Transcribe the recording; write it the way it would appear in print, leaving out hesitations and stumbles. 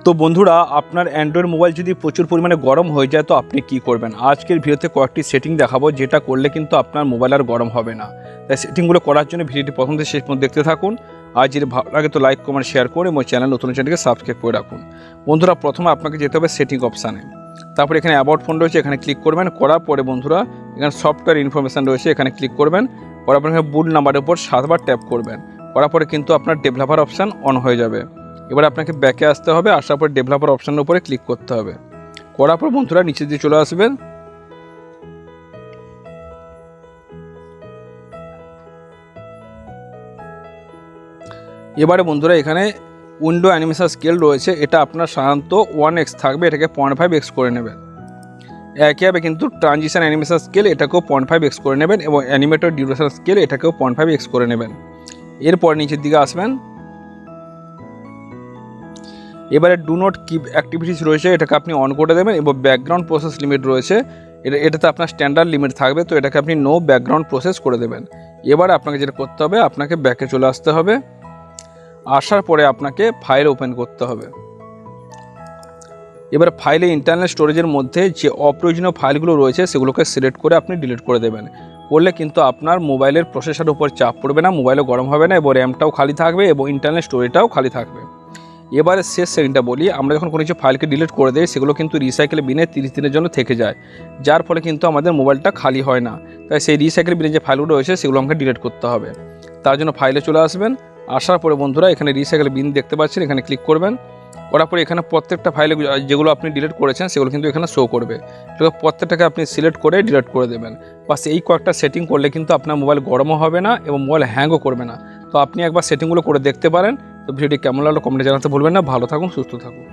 তো বন্ধুরা, আপনার অ্যান্ড্রয়েড মোবাইল যদি প্রচুর পরিমাণে গরম হয়ে যায় তো আপনি কি করবেন? আজকের ভিডিওতে কয়েকটি সেটিং দেখাবো যেটা করলে কিন্তু আপনার মোবাইল আর গরম হবে না। তাই সেটিংগুলো করার জন্য ভিডিওটি প্রথম থেকে শেষ পর্যন্ত দেখতে থাকুন। আর যদি ভালো লাগে তো লাইক, কমেন্ট, শেয়ার করে এবং নতুন চ্যানেলকে সাবস্ক্রাইব করে রাখুন। বন্ধুরা, প্রথমে আপনাকে যেতে হবে সেটিং অপশানে। তারপর এখানে অ্যাবাউট ফোন রয়েছে, এখানে ক্লিক করবেন। করার পরে বন্ধুরা এখানে সফটওয়্যার ইনফরমেশান রয়েছে, এখানে ক্লিক করবেন। করার পরে এখানে বুট নাম্বারের উপর 7বার ট্যাপ করবেন। করার পরে কিন্তু আপনার ডেভেলপার অপশান অন হয়ে যাবে। এবার আপনাকে ব্যাকে আসতে হবে, আসার পর ডেভেলপার অপশানের উপরে ক্লিক করতে হবে। করার পর বন্ধুরা নিচে দিয়ে চলে আসবেন। এবারে বন্ধুরা এখানে উইন্ডো অ্যানিমেশন স্কেল রয়েছে, এটা আপনার সাধারণত 1x থাকবে, এটাকে 0.5x করে নেবেন। একইভাবে কিন্তু ট্রানজিশন অ্যানিমেশন স্কেল এটাকেও 0.5x করে নেবেন এবং অ্যানিমেটর ডিউরেশন স্কেল এটাকেও 0.5x করে নেবেন। এরপর নিচের দিকে আসবেন। এবারে ডু নট কিপ অ্যাক্টিভিটিস রয়েছে, এটাকে আপনি অন করে দেবেন এবং ব্যাকগ্রাউন্ড প্রসেস লিমিট রয়েছে, এটাতে আপনার স্ট্যান্ডার্ড লিমিট থাকবে, তো এটাকে আপনি নো ব্যাকগ্রাউন্ড প্রসেস করে দেবেন। এবারে আপনাকে যেটা করতে হবে, আপনাকে ব্যাকে চলে আসতে হবে। আসার পরে আপনাকে ফাইল ওপেন করতে হবে। এবার ফাইলে ইন্টারনাল স্টোরেজের মধ্যে যে অপ্রয়োজনীয় ফাইলগুলো রয়েছে সেগুলোকে সিলেক্ট করে আপনি ডিলিট করে দেবেন। করলে কিন্তু আপনার মোবাইলের প্রসেসরের উপর চাপ পড়বে না, মোবাইলও গরম হবে না এবং র্যামটাও খালি থাকবে এবং ইন্টারনাল স্টোরেজটাও খালি থাকবে। এবারে শেষ সেটিংটা বলি, আমরা যখন কোনো কিছু ফাইলকে ডিলিট করে দিই সেগুলো কিন্তু রিসাইকেল বিনে 30 দিনের জন্য থেকে যায়, যার ফলে কিন্তু আমাদের মোবাইলটা খালি হয় না। তাই সেই রিসাইকেল বিনে যে ফাইলগুলো রয়েছে সেগুলো আমাকে ডিলিট করতে হবে। তার জন্য ফাইলে চলে আসবেন। আসার পরে বন্ধুরা এখানে রিসাইকেল বিন দেখতে পাচ্ছেন, এখানে ক্লিক করবেন। করার পরে এখানে প্রত্যেকটা ফাইলে যেগুলো আপনি ডিলিট করেছেন সেগুলো কিন্তু এখানে শো করবে, তো প্রত্যেকটাকে আপনি সিলেক্ট করে ডিলিট করে দেবেন। বাস এই কয়েকটা সেটিং করলে কিন্তু আপনার মোবাইল গরমও হবে না এবং মোবাইল হ্যাংও করবে না। তো আপনি একবার সেটিংগুলো করে দেখতে পারেন। তো ভিডিওটি কেমন লাগলো কমেন্টে জানাতে ভুলবেন না। ভালো থাকুন, সুস্থ থাকুন।